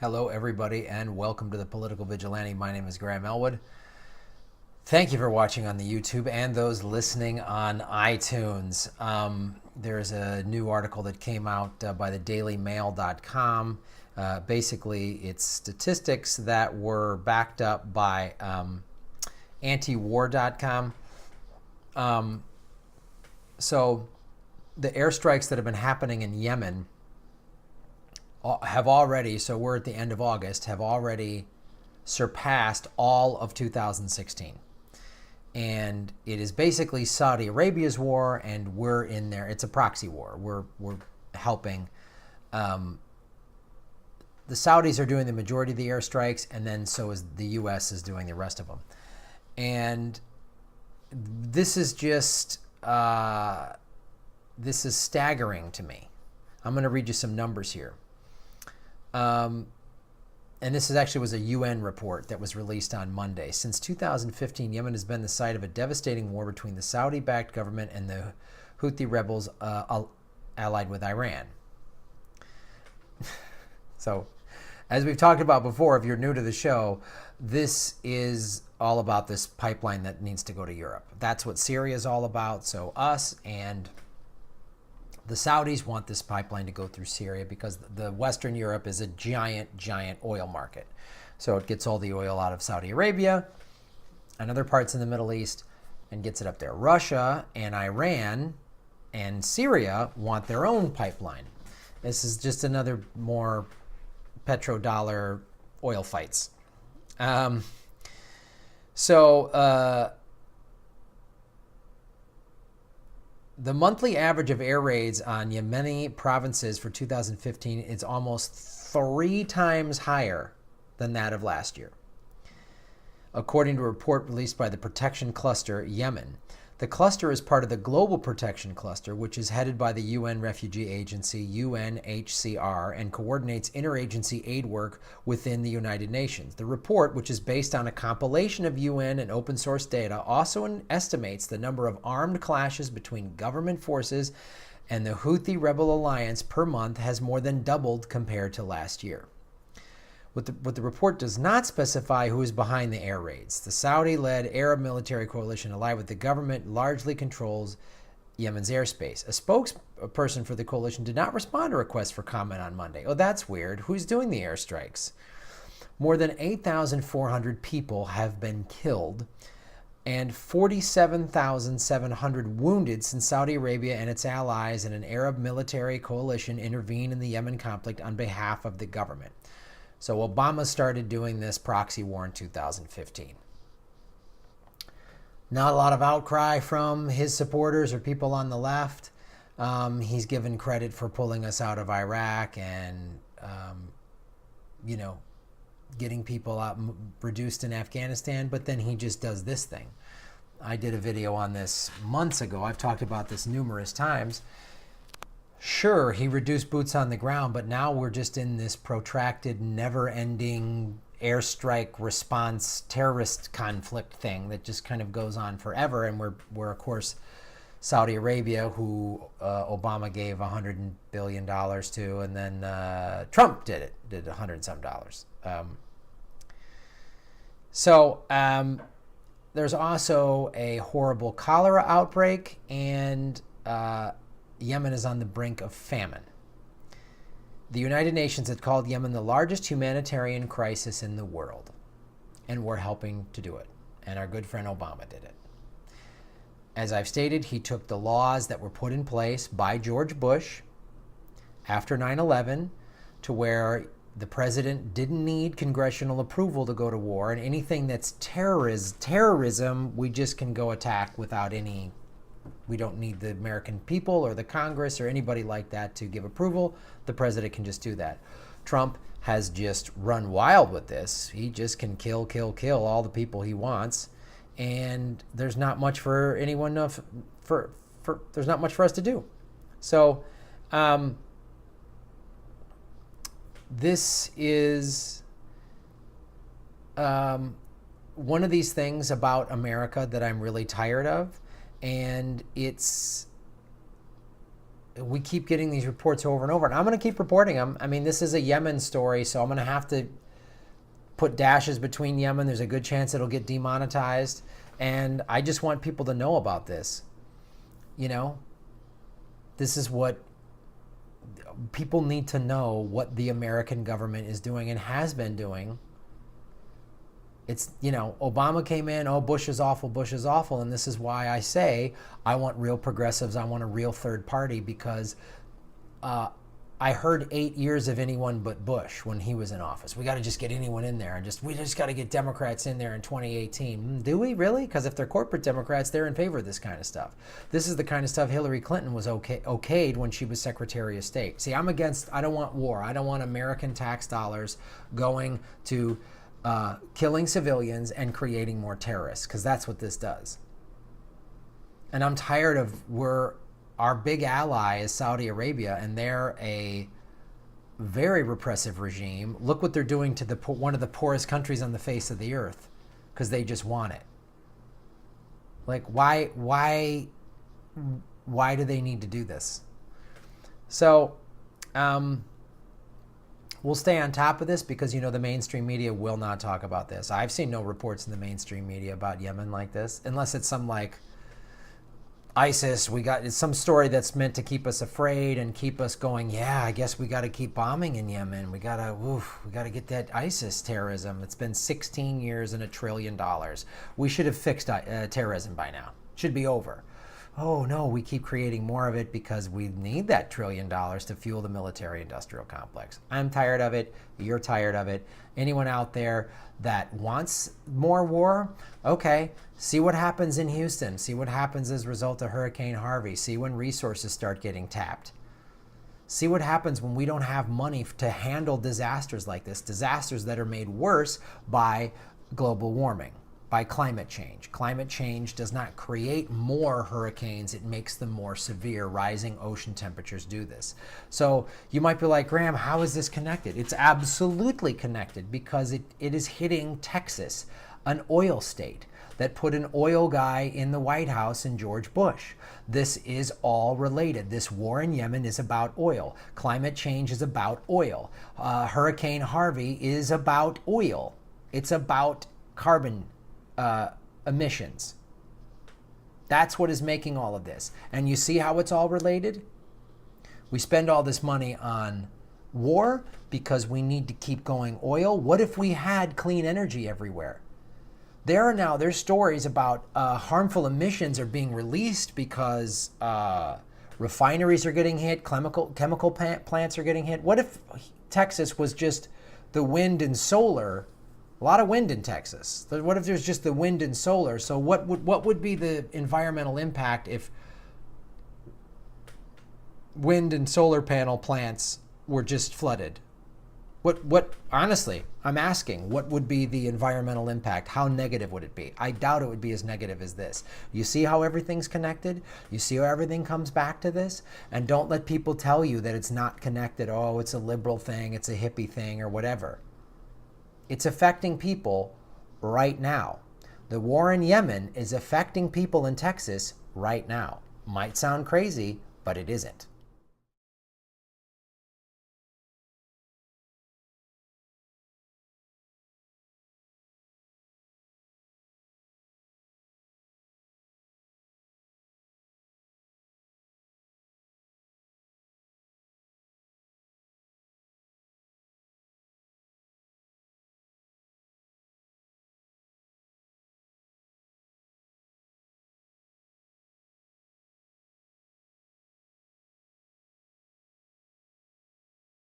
Hello, everybody, and welcome to the Political Vigilante. My name is Graham Elwood. Thank you for watching on the YouTube and those listening on iTunes. There's a new article that came out by the dailymail.com. Basically, it's statistics that were backed up by antiwar.com. So the airstrikes that have been happening in Yemen have already, so we're at the end of August, have already surpassed all of 2016. And it is basically Saudi Arabia's war, and we're in there. It's a proxy war. We're helping. The Saudis are doing the majority of the airstrikes, and then so is the U.S. is doing the rest of them. And this is just, this is staggering to me. I'm going to read you some numbers here. And this actually was a UN report that was released on Monday. Since 2015, Yemen has been the site of a devastating war between the Saudi-backed government and the Houthi rebels allied with Iran. So, as we've talked about before, if you're new to the show, this is all about this pipeline that needs to go to Europe. That's what Syria is all about. So us and the Saudis want this pipeline to go through Syria because the Western Europe is a giant, giant oil market. So it gets all the oil out of Saudi Arabia and other parts in the Middle East and gets it up there. Russia and Iran and Syria want their own pipeline. This is just another more petrodollar oil fights. The monthly average of air raids on Yemeni provinces for 2015 is almost 3 times higher than that of last year, according to a report released by the Protection Cluster Yemen. The cluster is part of the Global Protection Cluster, which is headed by the UN Refugee Agency, UNHCR, and coordinates interagency aid work within the United Nations. The report, which is based on a compilation of UN and open source data, also estimates the number of armed clashes between government forces and the Houthi rebel alliance per month has more than doubled compared to last year. What the report does not specify who is behind the air raids. The Saudi-led Arab military coalition allied with the government largely controls Yemen's airspace. A spokesperson for the coalition did not respond to requests for comment on Monday. Oh, that's weird. Who's doing the airstrikes? More than 8,400 people have been killed and 47,700 wounded since Saudi Arabia and its allies and an Arab military coalition intervened in the Yemen conflict on behalf of the government. So Obama started doing this proxy war in 2015. Not a lot of outcry from his supporters or people on the left. He's given credit for pulling us out of Iraq and, getting people out reduced in Afghanistan, but then he just does this thing. I did a video on this months ago. I've talked about this numerous times. Sure, he reduced boots on the ground, but now we're just in this protracted, never-ending airstrike response terrorist conflict thing that just kind of goes on forever. And we're of course, Saudi Arabia, who Obama gave $100 billion to, and then Trump did $100 and some dollars. There's also a horrible cholera outbreak, and Yemen is on the brink of famine. The United Nations had called Yemen the largest humanitarian crisis in the world, and we're helping to do it. And our good friend Obama did it. As I've stated, he took the laws that were put in place by George Bush after 9/11 to where the president didn't need congressional approval to go to war, and anything that's terrorism, we just can go attack without any. We don't need the American people or the Congress or anybody like that to give approval. The president can just do that. Trump has just run wild with this. He just can kill all the people he wants, and there's not much for anyone there's not much for us to do. So this is one of these things about America that I'm really tired of. And it's we keep getting these reports over and over, and I'm going to keep reporting them. I mean, this is a Yemen story, so I'm going to have to put dashes between Yemen. There's a good chance it'll get demonetized, and I just want people to know about this. You know, this is what people need to know, what the American government is doing and has been doing. It's, you know, Obama came in, oh, Bush is awful, and this is why I say I want real progressives, I want a real third party, because I heard 8 years of anyone but Bush when he was in office. We got to just get anyone in there, and we just got to get Democrats in there in 2018. Do we really? Because if they're corporate Democrats, they're in favor of this kind of stuff. This is the kind of stuff Hillary Clinton was okayed when she was Secretary of State. See, I don't want war. I don't want American tax dollars going to killing civilians and creating more terrorists, because that's what this does. And I'm tired of our big ally is Saudi Arabia, and they're a very repressive regime. Look what they're doing to one of the poorest countries on the face of the earth, because they just want it. Like, why do they need to do this? So, we'll stay on top of this, because, you know, the mainstream media will not talk about this. I've seen no reports in the mainstream media about Yemen like this, unless it's some like ISIS. It's some story that's meant to keep us afraid and keep us going, yeah, I guess we got to keep bombing in Yemen. We got to get that ISIS terrorism. It's been 16 years and $1 trillion. We should have fixed terrorism by now. It should be over. Oh no, we keep creating more of it because we need that $1 trillion to fuel the military-industrial complex. I'm tired of it. You're tired of it. Anyone out there that wants more war, okay, see what happens in Houston. See what happens as a result of Hurricane Harvey. See when resources start getting tapped. See what happens when we don't have money to handle disasters like this, disasters that are made worse by global warming, by climate change. Climate change does not create more hurricanes, it makes them more severe. Rising ocean temperatures do this. So you might be like, Graham, how is this connected? It's absolutely connected, because it is hitting Texas, an oil state that put an oil guy in the White House in George Bush. This is all related. This war in Yemen is about oil. Climate change is about oil. Hurricane Harvey is about oil. It's about carbon emissions. That's what is making all of this. And you see how it's all related? We spend all this money on war because we need to keep going oil. What if we had clean energy everywhere? There's stories about harmful emissions are being released because refineries are getting hit, chemical plants are getting hit. What if Texas was just the wind and solar? A lot of wind in Texas. What if there's just the wind and solar? So what would be the environmental impact if wind and solar panel plants were just flooded? What honestly, I'm asking, what would be the environmental impact? How negative would it be? I doubt it would be as negative as this. You see how everything's connected? You see how everything comes back to this? And don't let people tell you that it's not connected. Oh, it's a liberal thing, it's a hippie thing, or whatever. It's affecting people right now. The war in Yemen is affecting people in Texas right now. Might sound crazy, but it isn't.